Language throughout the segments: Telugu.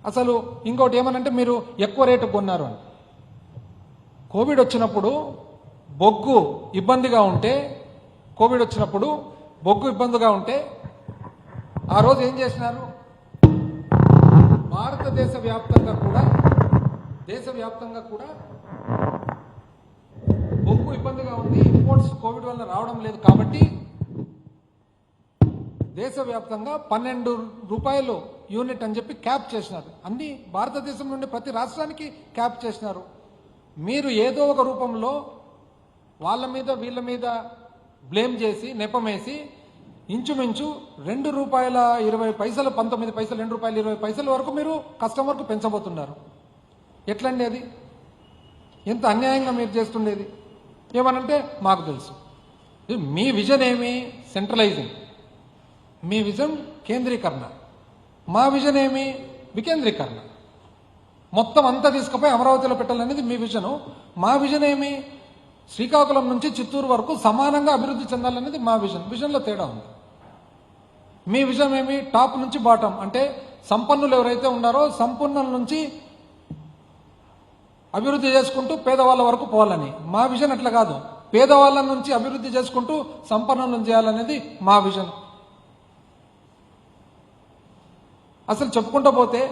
అసలు ఇంకోటి ఏమనంటే మీరు ఎక్కువ రేటు కొన్నారు అని. కోవిడ్ వచ్చినప్పుడు బొగ్గు ఇబ్బందిగా ఉంటే ఆ రోజు ఏం చేసినారు? భారతదేశ వ్యాప్తంగా కూడా బొగ్గు ఇబ్బందిగా ఉంది, ఇంపోర్ట్స్ కోవిడ్ వల్ల రావడం లేదు కాబట్టి దేశవ్యాప్తంగా 12 రూపాయలు యూనిట్ అని చెప్పి క్యాప్ చేసినారు. అన్ని భారతదేశం నుండి ప్రతి రాష్ట్రానికి క్యాప్ చేసినారు. మీరు ఏదో ఒక రూపంలో వాళ్ళ మీద వీళ్ళ మీద బ్లేమ్ చేసి నెపమేసి ఇంచుమించు ₹2.20 19 పైసలు ₹2.20 వరకు మీరు కస్టమర్కు పెంచబోతున్నారు. ఎట్లండి అది? ఎంత అన్యాయంగా మీరు చేస్తుండేది? ఏమనంటే మాకు తెలుసు. మీ విజన్ ఏమి? సెంట్రలైజింగ్. మీ విజన్ కేంద్రీకరణ. మా విజన్ ఏమి? వికేంద్రీకరణ. మొత్తం అంతా తీసుకుపోయి అమరావతిలో పెట్టాలనేది మీ విజను. మా విజన్ ఏమి? శ్రీకాకుళం నుంచి చిత్తూరు వరకు సమానంగా అభివృద్ధి చెందాలనేది మా విజన్. విజన్లో తేడా ఉంది. మీ విజన్ ఏమి? టాప్ నుంచి బాటం, అంటే సంపన్నులు ఎవరైతే ఉన్నారో సంపన్నుల నుంచి అభివృద్ధి చేసుకుంటూ పేదవాళ్ళ వరకు పోవాలని. మా విజన్ అట్లా కాదు. పేదవాళ్ళ నుంచి అభివృద్ధి చేసుకుంటూ సంపన్నులను చేయాలనేది మా విజన్. అసలు చెప్పుకుంటూ పోతే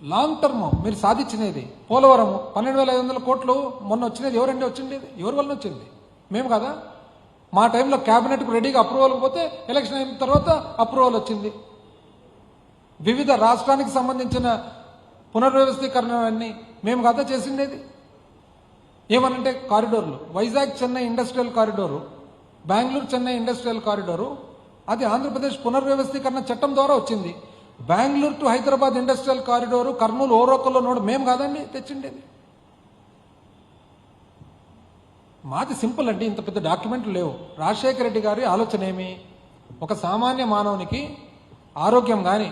లాంగ్ టర్మ్ మీరు సాధించినది పోలవరం 12,500 కోట్లు మొన్న వచ్చినది ఎవరండి వచ్చిండేది? ఎవరి వల్ల వచ్చింది? మేము కదా. మా టైంలో క్యాబినెట్కు రెడీగా అప్రూవల్ పోతే ఎలక్షన్ అయిన తర్వాత అప్రూవల్ వచ్చింది. వివిధ రాష్ట్రానికి సంబంధించిన పునర్వ్యవస్థీకరణ అన్నీ మేము కదా చేసిండేది. ఏమనంటే కారిడోర్లు, Vizag Chennai industrial corridor, Bengaluru Chennai industrial corridor, అది ఆంధ్రప్రదేశ్ పునర్వ్యవస్థీకరణ చట్టం ద్వారా వచ్చింది. Bengaluru to Hyderabad industrial corridor, Kurnool ఓరోకల్లో నోడు మేము కాదండి తెచ్చిండేది. మాది సింపుల్ అండి, ఇంత పెద్ద డాక్యుమెంట్లు లేవు. రాజశేఖర రెడ్డి గారి ఆలోచన ఏమి? ఒక సామాన్య మానవునికి ఆరోగ్యం కానీ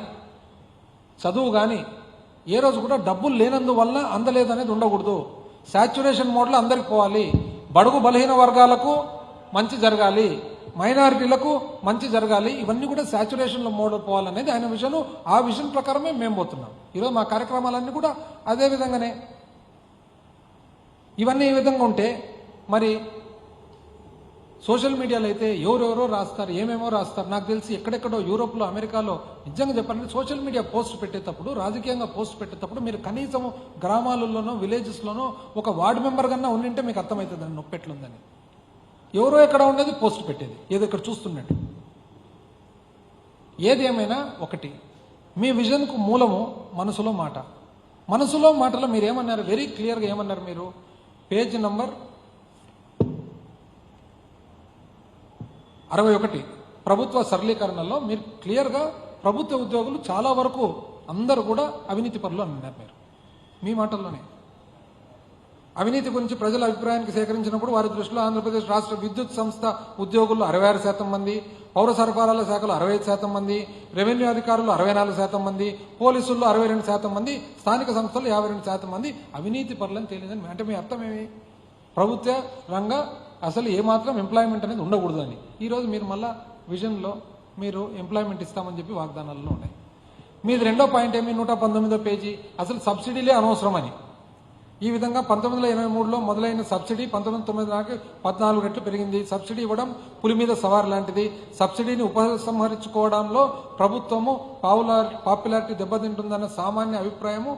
చదువు కానీ ఏ రోజు కూడా డబ్బులు లేనందువల్ల అందలేదనేది ఉండకూడదు. శాచ్యురేషన్ మోడ్లో అందరికి పోవాలి. బడుగు బలహీన వర్గాలకు మంచి జరగాలి, మైనారిటీలకు మంచి జరగాలి. ఇవన్నీ కూడా శాచ్యురేషన్లో మోడ్ పోవాలనేది ఆయన విజన్. ఆ విజన్ ప్రకారమే మేము పోతున్నాం. ఈరోజు మా కార్యక్రమాలన్నీ కూడా అదే విధంగానే. ఇవన్నీ ఈ విధంగా ఉంటే మరి సోషల్ మీడియాలో అయితే ఎవరెవరో రాస్తారు, ఏమేమో రాస్తారు. నాకు తెలిసి ఎక్కడెక్కడో యూరోప్లో, అమెరికాలో నిజంగా చెప్పాలంటే సోషల్ మీడియా పోస్ట్ పెట్టేటప్పుడు, రాజకీయంగా పోస్ట్ పెట్టేటప్పుడు మీరు కనీసం గ్రామాలలోనో విలేజెస్లోనో ఒక వార్డు మెంబర్ కన్నా ఉండింటే మీకు అర్థమవుతుందండి నొప్పి ఎట్లుందని. ఎవరో ఎక్కడ ఉండేది పోస్ట్ పెట్టేది, ఏదో ఇక్కడ చూస్తున్నట్టు. ఏది ఏమైనా ఒకటి, మీ విజన్కు మూలము మనసులో మాట. మనసులో మాటలో మీరు ఏమన్నారు? వెరీ క్లియర్గా ఏమన్నారు మీరు? పేజ్ నంబర్ 61 ప్రభుత్వ సరళీకరణలో మీరు క్లియర్గా ప్రభుత్వ ఉద్యోగులు చాలా వరకు అందరూ కూడా అవినీతి పరులు అన్నారు మీరు మీ మాటల్లోనే. అవినీతి గురించి ప్రజల అభిప్రాయానికి సేకరించినప్పుడు వారి దృష్టిలో ఆంధ్రప్రదేశ్ రాష్ట్ర విద్యుత్ సంస్థ ఉద్యోగులు 66% మంది, పౌర సరఫరాల శాఖలో 65% మంది, రెవెన్యూ అధికారులు 64% మంది, పోలీసుల్లో 62% మంది, స్థానిక సంస్థలు 52% మంది అవినీతి పరులని తేలిందని. అంటే మీ అర్థం ఏమి? ప్రభుత్వ రంగ అసలు ఏమాత్రం ఎంప్లాయ్మెంట్ అనేది ఉండకూడదు అని. ఈరోజు మీరు మళ్ళా విజన్లో మీరు ఎంప్లాయ్మెంట్ ఇస్తామని చెప్పి వాగ్దానాల్లో ఉన్నాయి. మీది రెండో పాయింట్ ఏమి? 119వ పేజీ అసలు సబ్సిడీలే అనవసరమని. ఈ విధంగా 1983లో మొదలైన సబ్సిడీ 1990 నాటి 14 రెట్లు పెరిగింది. సబ్సిడీ ఇవ్వడం పులి మీద సవారు లాంటిది. సబ్సిడీని ఉపసంహరించుకోవడంలో ప్రభుత్వము పాపులారిటీ దెబ్బతింటుందన్న సామాన్య అభిప్రాయము.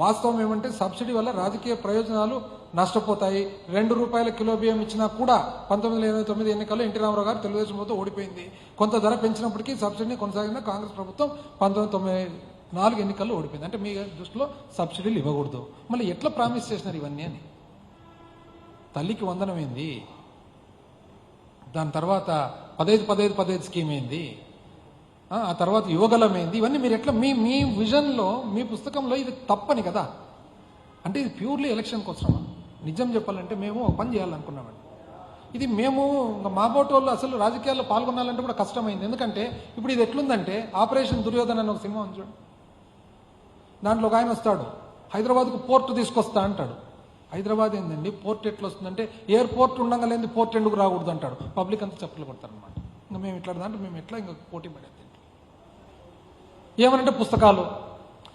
వాస్తవం ఏమంటే సబ్సిడీ వల్ల రాజకీయ ప్రయోజనాలు నష్టపోతాయి. ₹2 కిలో బియ్యం ఇచ్చినా కూడా 1989 ఎన్నికల్లో ఎన్టీ రామారావు గారు తెలుగుదేశం ప్రభుత్వం ఓడిపోయింది. కొంత ధర పెంచినప్పటికీ సబ్సిడీని కొనసాగిన కాంగ్రెస్ ప్రభుత్వం 1994 ఎన్నికల్లో ఓడిపోయింది. అంటే మీ దృష్టిలో సబ్సిడీలు ఇవ్వకూడదు. మళ్ళీ ఎట్లా ప్రామిస్ చేసినారు ఇవన్నీ అని? తల్లికి వందనం ఏంది? దాని తర్వాత 15-15-15 స్కీమ్ ఏంది? ఆ తర్వాత యువగలం ఏంది? ఇవన్నీ మీరు ఎట్లా మీ విజన్లో, మీ పుస్తకంలో ఇది తప్పని కదా. అంటే ఇది ప్యూర్లీ ఎలక్షన్ కోసమా? నిజం చెప్పాలంటే మేము ఒక పని చేయాలనుకున్నామండి. ఇది మేము మా బోటు వాళ్ళు అసలు రాజకీయాల్లో పాల్గొనాలంటే కూడా కష్టమైంది. ఎందుకంటే ఇప్పుడు ఇది ఎట్లుందంటే ఆపరేషన్ దుర్యోధన అని ఒక సినిమా ఉంది చూడండి. దాంట్లో ఒక ఆయన వస్తాడు, హైదరాబాద్కు పోర్టు తీసుకొస్తా అంటాడు. హైదరాబాద్ ఏందండి పోర్ట్ ఎట్లా వస్తుందంటే ఎయిర్పోర్ట్ ఉండగలేంది పోర్ట్ ఎందుకు రాకూడదు అంటాడు. పబ్లిక్ అంతా చప్పట్లు కొడతారనమాట. ఇంకా మేము ఇట్లా దాంట్లో మేము ఎట్లా ఇంకా పోటీ పడేది? ఏమనంటే పుస్తకాలు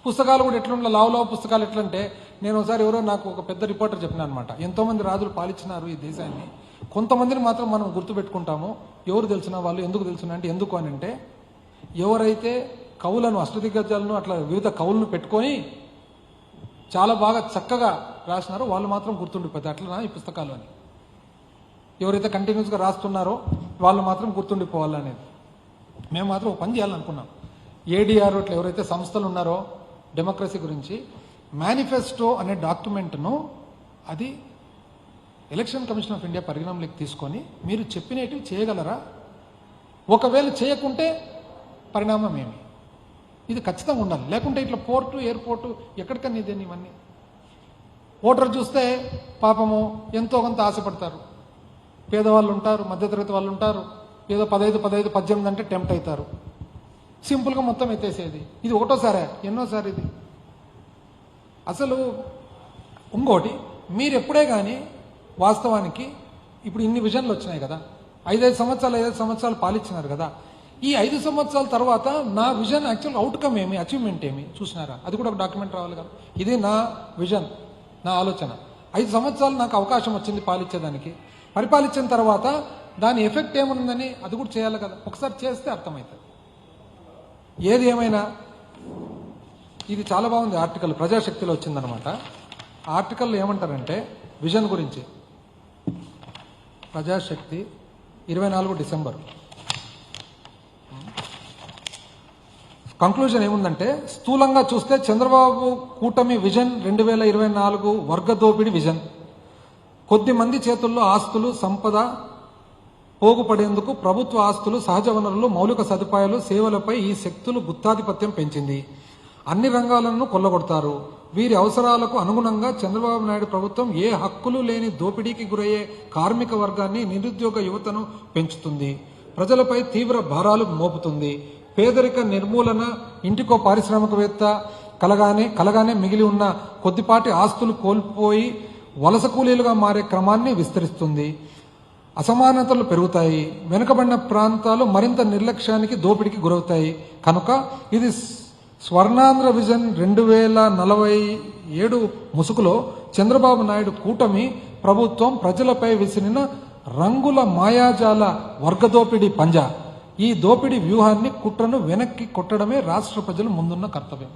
పుస్తకాలు కూడా ఎట్లుండే లావు పుస్తకాలు ఎట్లంటే, నేను ఒకసారి ఎవరో నాకు ఒక పెద్ద రిపోర్టర్ చెప్పిన అనమాట, ఎంతోమంది రాజులు పాలించినారు ఈ దేశాన్ని, కొంతమందిని మాత్రం మనం గుర్తుపెట్టుకుంటాము. ఎవరు తెలిసిన వాళ్ళు ఎందుకు తెలిసిన అంటే, ఎందుకు అని అంటే, ఎవరైతే కవులను అష్టదిగ్గజాలను అట్లా వివిధ కవులను పెట్టుకొని చాలా బాగా చక్కగా రాసినారో వాళ్ళు మాత్రం గుర్తుండిపోతాయి. అట్లా ఈ పుస్తకాలు అని ఎవరైతే కంటిన్యూస్గా రాస్తున్నారో వాళ్ళు మాత్రం గుర్తుండిపోవాలనేది. మేము మాత్రం ఒక పని చేయాలనుకున్నాం. ఏడీఆర్ ఇట్లా ఎవరైతే సంస్థలు ఉన్నారో డెమోక్రసీ గురించి మేనిఫెస్టో అనే డాక్యుమెంట్ను అది ఎలక్షన్ కమిషన్ ఆఫ్ ఇండియా పరిగణంలోకి తీసుకొని మీరు చెప్పినవి చేయగలరా, ఒకవేళ చేయకుంటే పరిణామం ఏమి, ఇది ఖచ్చితంగా ఉండాలి. లేకుంటే ఇట్లా పోర్టు ఎయిర్పోర్టు ఎక్కడికన్నా ఇదే ఇవన్నీ. ఓటర్ చూస్తే పాపము ఎంతో కొంత ఆశపడతారు, పేదవాళ్ళు ఉంటారు, మధ్యతరగతి వాళ్ళు ఉంటారు, ఏదో 15, 18 అంటే టెంప్ట్ అవుతారు, సింపుల్గా మొత్తం ఎత్తేసేది. ఇది ఒకటోసారే ఎన్నోసారి ఇది. అసలు ఇంకోటి, మీరు ఎప్పుడే కానీ వాస్తవానికి ఇప్పుడు ఇన్ని విజన్లు వచ్చినాయి కదా, 5 సంవత్సరాలు పాలించినారు కదా, ఈ 5 సంవత్సరాల తర్వాత నా విజన్ యాక్చువల్ అవుట్కమ్ ఏమి, అచీవ్మెంట్ ఏమి చూసినారా, అది కూడా ఒక డాక్యుమెంట్ రావాలి కదా. ఇది నా విజన్, నా ఆలోచన. 5 సంవత్సరాలు నాకు అవకాశం వచ్చింది పాలించేదానికి, పరిపాలించిన తర్వాత దాని ఎఫెక్ట్ ఏముందని అది కూడా చేయాలి కదా. ఒకసారి చేస్తే అర్థమవుతుంది. ఏది ఏమైనా ఇది చాలా బాగుంది ఆర్టికల్, ప్రజాశక్తిలో వచ్చిందనమాట. ఆర్టికల్లో ఏమంటారంటే విజన్ గురించి, ప్రజాశక్తి 24 డిసెంబర్ కంక్లూజన్ ఏముందంటే, స్థూలంగా చూస్తే చంద్రబాబు కూటమి విజన్ 2024 వర్గ దోపిడీ విజన్. కొద్ది మంది చేతుల్లో ఆస్తులు, సంపద పోగుపడేందుకు ప్రభుత్వ ఆస్తులు, సహజ వనరులు, మౌలిక సదుపాయాలు, సేవలపై ఈ శక్తులు గుత్తాధిపత్యం పెంచింది. అన్ని రంగాలను కొల్లగొడతారు. వీరి అవసరాలకు అనుగుణంగా చంద్రబాబు నాయుడు ప్రభుత్వం ఏ హక్కులు లేని దోపిడీకి గురయ్యే కార్మిక వర్గాన్ని, నిరుద్యోగ యువతను పెంచుతుంది. ప్రజలపై తీవ్ర భారాలు మోపుతుంది. పేదరిక నిర్మూలన, ఇంటికో పారిశ్రామికవేత్త కలగానే మిగిలి ఉన్న కొద్దిపాటి ఆస్తులు కోల్పోయి వలస కూలీలుగా మారే క్రమాన్ని విస్తరిస్తుంది. అసమానతలు పెరుగుతాయి. వెనుకబడిన ప్రాంతాలు మరింత నిర్లక్ష్యానికి, దోపిడీకి గురవుతాయి. కనుక ఇది స్వర్ణాంధ్ర విజన్ 2047 ముసుగులో చంద్రబాబు నాయుడు కూటమి ప్రభుత్వం ప్రజలపై విసిరిన రంగుల మాయాజాల వర్గదోపిడీ పంజా. ఈ దోపిడీ వ్యూహాన్ని, కుట్రను వెనక్కి కొట్టడమే రాష్ట్ర ప్రజలు ముందున్న కర్తవ్యం.